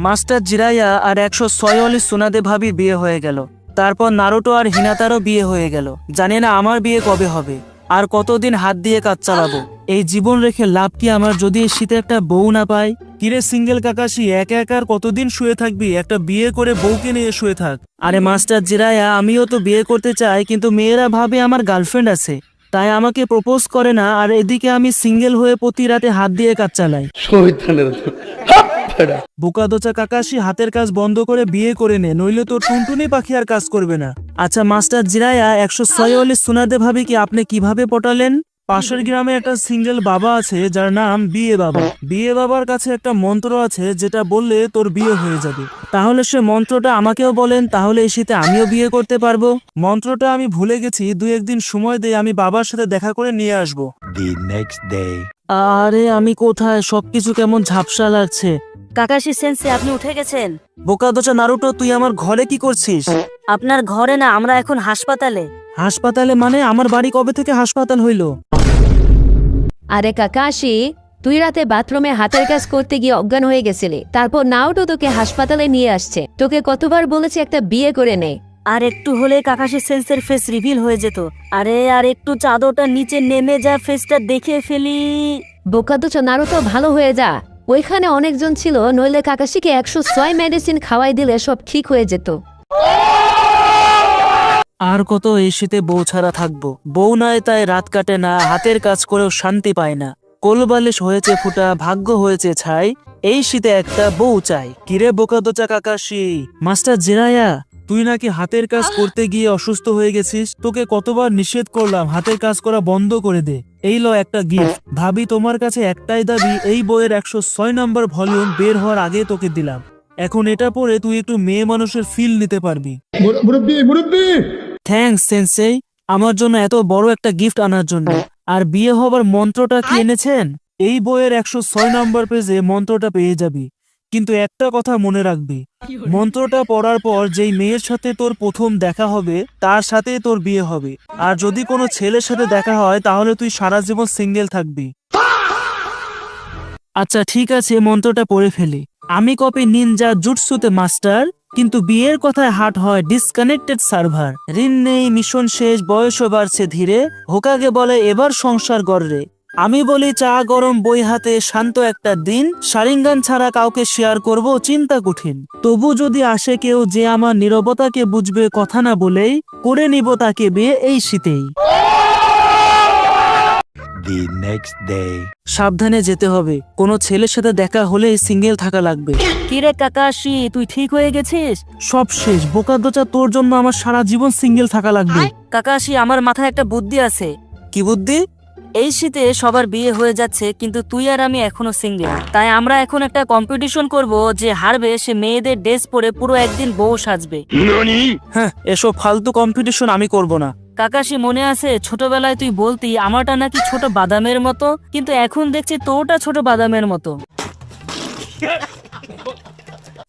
Master জিরাইয়া আর 106 সুনাদে ভাবির বিয়ে হয়ে গেল। তারপর নারুটো আর হিনাতারও বিয়ে হয়ে গেল। জানি না আমার বিয়ে কবে হবে, আর কতদিন হাত দিয়ে কাজ চালাবো। এই জীবন রেখে লাভ কি আমার যদি এই শীতে একটা বউ না পাই? কিরে সিঙ্গেল কাকাশি, একা একা আর কতদিন শুয়ে থাকবি? একটা বিয়ে করে বউকে নিয়ে শুয়ে থাক। আরে মাস্টার জিরাইয়া, আমিও তো বিয়ে করতে চাই, কিন্তু মেয়েরা ভাবে আমার গার্লফ্রেন্ড আছে, তাই আমাকে প্রপোজ করে না। আর এদিকে আমি সিঙ্গেল হয়ে প্রতি রাতে হাত দিয়ে কাজ চালাই। বোকাদোচা কাকাশি, হাতের কাজ বন্ধ করে বিয়ে করে নে, নইলে তোর টুনটুনি পাখি আর কাজ করবে না। আচ্ছা মাস্টার জিরাইয়া, 106 সুনাদে ভাবি কি আপনি কিভাবে পটালেন? পাশের গ্রামে একটা সিঙ্গেল বাবা আছে যার নাম বিয়ে বাবা। বিয়ে বাবার কাছে একটা মন্ত্র আছে যেটা বললে তোর বিয়ে হয়ে যাবে। তাহলে সে মন্ত্রটা আমাকেও বলেন, তাহলে এই শীতে আমিও বিয়ে করতে পারবো। মন্ত্রটা আমি ভুলে গেছি, 2-1 দিন সময় দিয়ে আমি বাবার সাথে দেখা করে নিয়ে আসবো। আরে আমি কোথায়? সবকিছু কেমন ঝাপসা লাগছে। কাকাশি সেন্সে, আপনি উঠে গেছেন? বোকাদোচা নারুটো, তুই আমার ঘরে কি করছিস? আপনার ঘরে না, আমরা এখন হাসপাতালে। হাসপাতালে মানে? আমার বাড়ি কবে থেকে হাসপাতাল হইলো? আরে কাকাশি, তুই রাতে বাথরুমে হাতের কাজ করতে গিয়ে অজ্ঞান হয়ে গেছিলি, তারপর নাওটো তোকে হাসপাতালে নিয়ে আসছে। তোকে কতবার বলেছি একটা বিয়ে করে নে। আর একটু হলে কাকাশি সেন্সের ফেস রিভিল হয়ে যেত। আরে আর একটু চাদরটা নিচে নেমে যা, ফেসটা দেখে ফেলি। বোকাদোচা নারুটো, ভালো হয়ে যা। ওইখানে অনেকজন ছিল, নইলে কাকাশিকে 106 মেডিসিন খাওয়াই দিলে সব ঠিক হয়ে যেত। আর কত এই শীতে বউ ছাড়া থাকবো? বউ নাই তাই রাত কাটে না, হাতের কাজ করেও শান্তি পায় না। কোলবালিশ হয়েছে ফুটা, ভাগ্য হয়েছে ছাই, এই শীতে একটা বউ চাই। কিরে বোকাদোচা কাকাশি? মাস্টার জিরাইয়া, তুই নাকি হাতের কাজ করতে গিয়ে অসুস্থ হয়ে গেছিস। তোকে কতবার নিষেধ করলাম হাতের কাজ করা বন্ধ করে দে। এই লো একটা গিফট। ভাবি তোমার কাছে একটাই দাবি, এই বইয়ের 106 নম্বর ভলিউম বের হওয়ার আগে তোকে দিলাম। এখন এটা পড়ে তুই একটু মেয়ে মানুষের ফিল নিতে পারবি। থ্যাঙ্কস সেন্সেই, আমার জন্য এত বড় একটা গিফট আনার জন্য। আর বিয়ে হবার মন্ত্রটা কি এনেছেন? এই বইয়ের 106 নম্বর পেজে মন্ত্রটা পেয়ে যাবি। কিন্তু একটা কথা মনে রাখবি, মন্ত্রটা পড়ার পর যেই মেয়ের সাথে তোর প্রথম দেখা হবে তার সাথে তোর বিয়ে হবে। আর যদি কোনো ছেলের সাথে দেখা হয় তাহলে তুই সারা জীবন সিঙ্গেল থাকবি। আচ্ছা ঠিক আছে, মন্ত্রটা পড়ে ফেলি। আমি কপি নিনজা জুটসুতে মাস্টার, কিন্তু বিয়ের কথায় হাট হয় ডিসকানেক্টেড সার্ভার। ঋণ নেই, মিশন শেষ, বয়সও বাড়ছে ধীরে, হোকাগে বলে এবার সংসার গড়রে। আমি বলি চা গরম বই হাতে, শান্ত একটা দিন, শারিঙ্গান ছাড়া কাউকে শেয়ার করব চিন্তা কঠিন। তবু যদি আসে কেউ যে আমার নীরবতাকে বুঝবে কথা না বলেই, করে নিব তাকে বিয়ে এই শীতেই। সাবধানে যেতে হবে, কোনো ছেলের সাথে দেখা হলে সিঙ্গেল থাকা লাগবে। কিরে কাকাশি, তুই ঠিক হয়ে গেছিস? সব শেষ বোকাদোচা, তোর জন্য আমার সারা জীবন সিঙ্গেল থাকা লাগবে। কাকাশি, আমার মাথায় একটা বুদ্ধি আছে। কি বুদ্ধি? এই শীতে সবার বিয়ে হয়ে যাচ্ছে, কিন্তু তুই আর আমি এখনো সিঙ্গেল। তাই আমরা এখন একটা কম্পিটিশন করব, যে হারবে সে মেয়েদের ড্রেস পরে পুরো একদিন বউ সাজবে। হ্যাঁ, এসব ফালতু কম্পিটিশন আমি করব না। কাকাশি, মনে আছে ছোটবেলায় তুই বলতি আমারটা নাকি ছোট বাদামের মতো, কিন্তু এখন দেখছি তোরটা ছোট বাদামের মতো।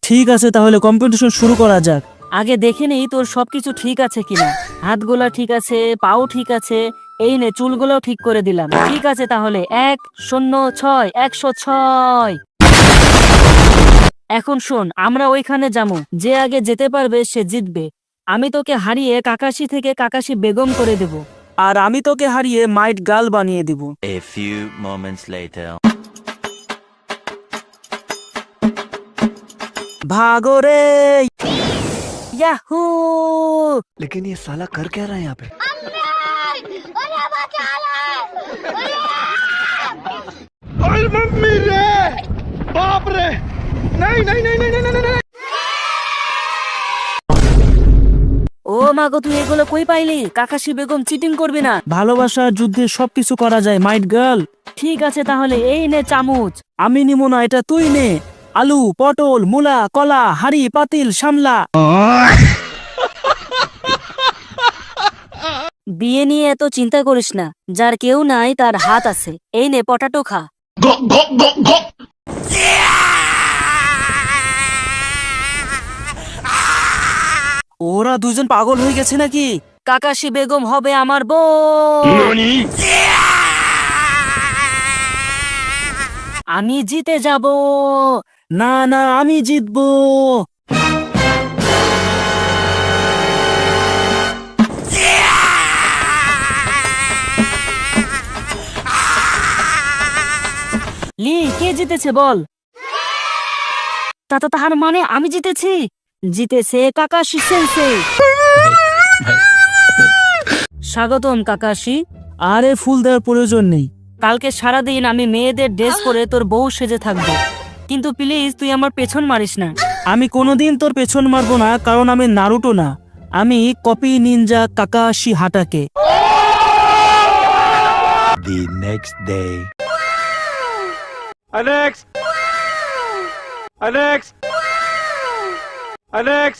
ঠিক আছে, তাহলে কম্পিটিশন শুরু করা যাক। আগে দেখে নেই তোর সবকিছু ঠিক আছে কিনা। হাতগুলা ঠিক আছে, পাও ঠিক আছে, এই নে চুলগুলোও ঠিক করে দিলাম। ঠিক আছে, তাহলে 106 106। এখন শোন, আমরা ওইখানে যাবো, যে আগে যেতে পারবে সে জিতবে। আমি তোকে হারিয়ে কাকাশি থেকে কাকাশি বেগম করে দেব। আর আমি তোকে হারিয়ে মাইট গার্ল বানিয়ে দিব। A few moments later. ভাগো রে ইয়াহু! लेकिन ये साला कर क्या रहा है यहाँ पे? मम्मी रे, बाप रे, नहीं नहीं नहीं नहीं नहीं नहीं। ও মাগো, তুই এগুলো কই পাইলি? কাকাশি বেগম চিটিং করবি না। ভালোবাসার যুদ্ধে সবকিছু করা যায় মাইট গার্ল। ঠিক আছে, তাহলে এই নে চামচ। আমি নিব না, এটা তুই নে। আলু, পটল, মূলা, কলা, হাড়ি, পাতিল, সামলা। বিয়ে নিয়ে এত চিন্তা করিস না, যার কেউ নাই তার হাত আছে। এই নে পটাটো খা। ওরা দুজন পাগল হয়ে গেছে নাকি? কাকাশি বেগম হবে আমার বউ। আমি জিতে যাব, না না, আমি জিতবো। লি, কে জিতেছে বল? তাহার মানে আমি জিতেছি? জিতেছে কাকাশি সেন্সেই। স্বাগতম কাকাশি। আরে ফুল দেওয়ার প্রয়োজন নেই। কালকে সারাদিন আমি মেয়েদের ড্রেস পরে তোর বউ সেজে থাকবো, কিন্তু প্লিজ তুই আমার পেছন মারিস না। আমি কোনোদিন তোর পেছন মারবো না, কারণ আমি নারুটো না, আমি copy ninja Kakashi Hatake. The next day. Alex! Alex! Alex!